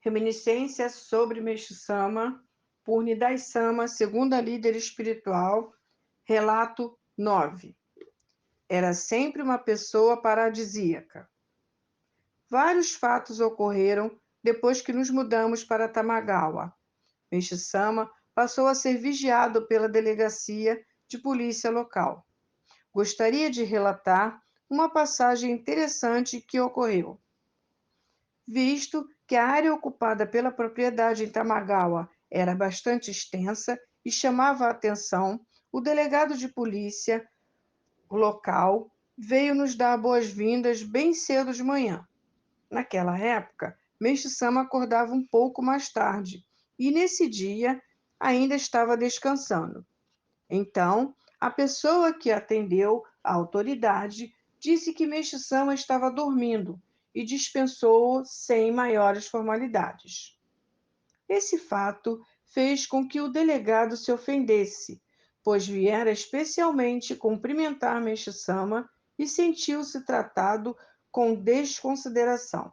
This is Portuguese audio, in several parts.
Reminiscência sobre Meixo Sama, por Nidai Sama, segunda líder espiritual, relato 9. Era sempre uma pessoa paradisíaca. Vários fatos ocorreram depois que nos mudamos para Tamagawa. Meixo Sama passou a ser vigiado pela delegacia de polícia local. Gostaria de relatar uma passagem interessante que ocorreu. Visto que a área ocupada pela propriedade em Tamagawa era bastante extensa e chamava a atenção, o delegado de polícia local veio nos dar boas-vindas bem cedo de manhã. Naquela época, Meixo-sama acordava um pouco mais tarde e, nesse dia, ainda estava descansando. Então, a pessoa que atendeu a autoridade disse que Meixo-sama estava dormindo e dispensou-o sem maiores formalidades. Esse fato fez com que o delegado se ofendesse, pois viera especialmente cumprimentar Meixo-sama e sentiu-se tratado com desconsideração.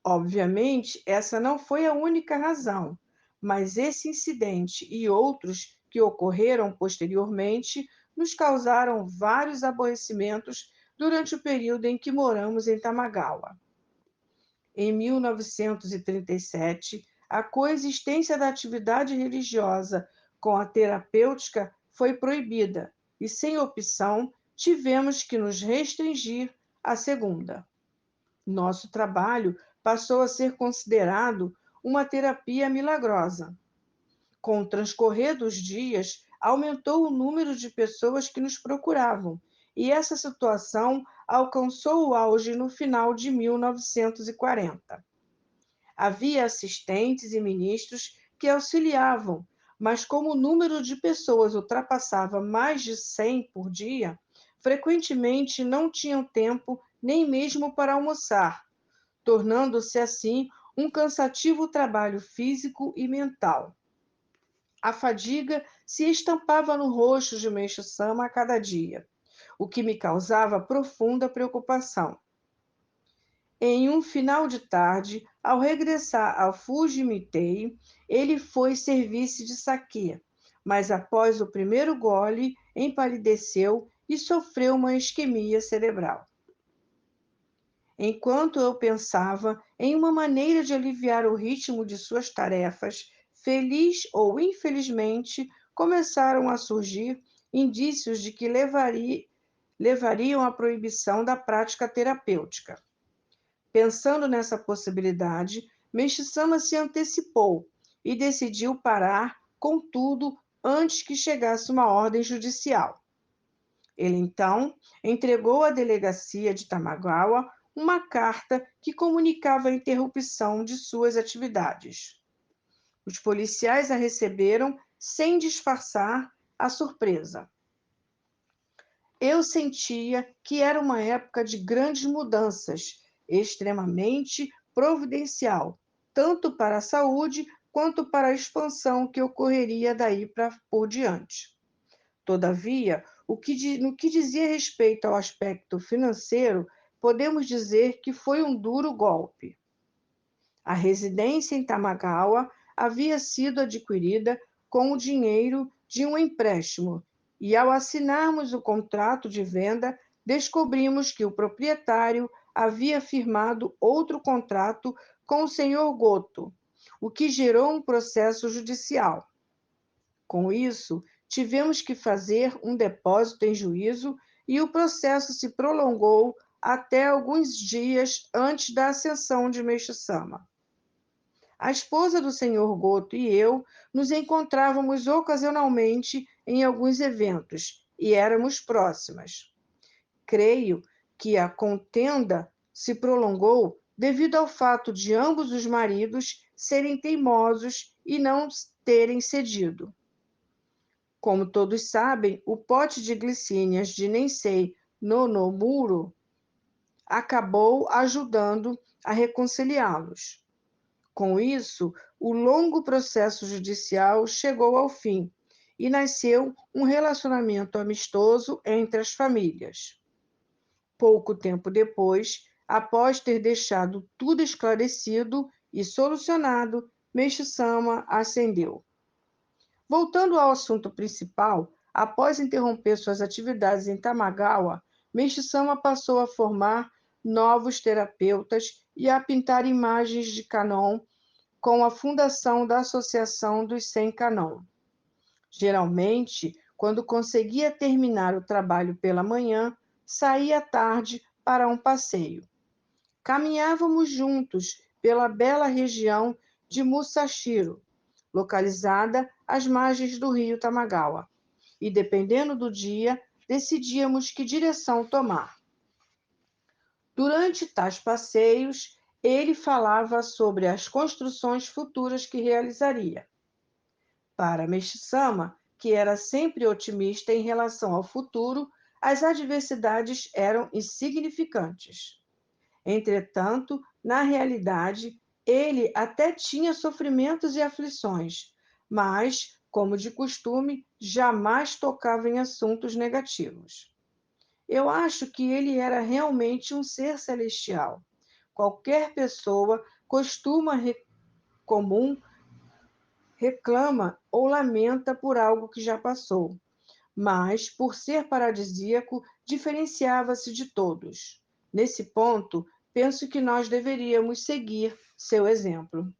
Obviamente, essa não foi a única razão, mas esse incidente e outros que ocorreram posteriormente nos causaram vários aborrecimentos durante o período em que moramos em Tamagawa. Em 1937, a coexistência da atividade religiosa com a terapêutica foi proibida e, sem opção, tivemos que nos restringir à segunda. Nosso trabalho passou a ser considerado uma terapia milagrosa. Com o transcorrer dos dias, aumentou o número de pessoas que nos procuravam, e essa situação alcançou o auge no final de 1940. Havia assistentes e ministros que auxiliavam, mas como o número de pessoas ultrapassava mais de 100 por dia, frequentemente não tinham tempo nem mesmo para almoçar, tornando-se assim um cansativo trabalho físico e mental. A fadiga se estampava no rosto de Meixo-sama a cada dia, o que me causava profunda preocupação. Em um final de tarde, ao regressar ao Fujimitei, ele foi servir-se de saquê, mas após o primeiro gole, empalideceu e sofreu uma isquemia cerebral. Enquanto eu pensava em uma maneira de aliviar o ritmo de suas tarefas, feliz ou infelizmente, começaram a surgir indícios de que levariam à proibição da prática terapêutica. Pensando nessa possibilidade, Meixo-sama se antecipou e decidiu parar com tudo antes que chegasse uma ordem judicial. Ele então entregou à delegacia de Tamagawa uma carta que comunicava a interrupção de suas atividades. Os policiais a receberam sem disfarçar a surpresa. Eu sentia que era uma época de grandes mudanças, extremamente providencial, tanto para a saúde quanto para a expansão que ocorreria daí por diante. Todavia, no que dizia respeito ao aspecto financeiro, podemos dizer que foi um duro golpe. A residência em Tamagawa havia sido adquirida com o dinheiro de um empréstimo, e ao assinarmos o contrato de venda, descobrimos que o proprietário havia firmado outro contrato com o Sr. Goto, o que gerou um processo judicial. Com isso, tivemos que fazer um depósito em juízo e o processo se prolongou até alguns dias antes da ascensão de Meixo-sama. A esposa do Sr. Goto e eu nos encontrávamos ocasionalmente em alguns eventos e éramos próximas. Creio que a contenda se prolongou devido ao fato de ambos os maridos serem teimosos e não terem cedido. Como todos sabem, o pote de glicínias de Nensei Nonomuro acabou ajudando a reconciliá-los. Com isso, o longo processo judicial chegou ao fim e nasceu um relacionamento amistoso entre as famílias. Pouco tempo depois, após ter deixado tudo esclarecido, E solucionado, Meixo-sama ascendeu. Voltando ao assunto principal, após interromper suas atividades em Tamagawa, Meixo-sama passou a formar novos terapeutas e a pintar imagens de Kannon com a fundação da Associação dos 100 Kannon. Geralmente, quando conseguia terminar o trabalho pela manhã, saía à tarde para um passeio. Caminhávamos juntos pela bela região de Musashiro, localizada às margens do rio Tamagawa, e dependendo do dia, decidíamos que direção tomar. Durante tais passeios, ele falava sobre as construções futuras que realizaria. Para Meixo-sama, que era sempre otimista em relação ao futuro, as adversidades eram insignificantes. Entretanto, na realidade, ele até tinha sofrimentos e aflições, mas, como de costume, jamais tocava em assuntos negativos. Eu acho que ele era realmente um ser celestial. Qualquer pessoa comum reclama ou lamenta por algo que já passou, mas, por ser paradisíaco, diferenciava-se de todos. Nesse ponto, penso que nós deveríamos seguir seu exemplo.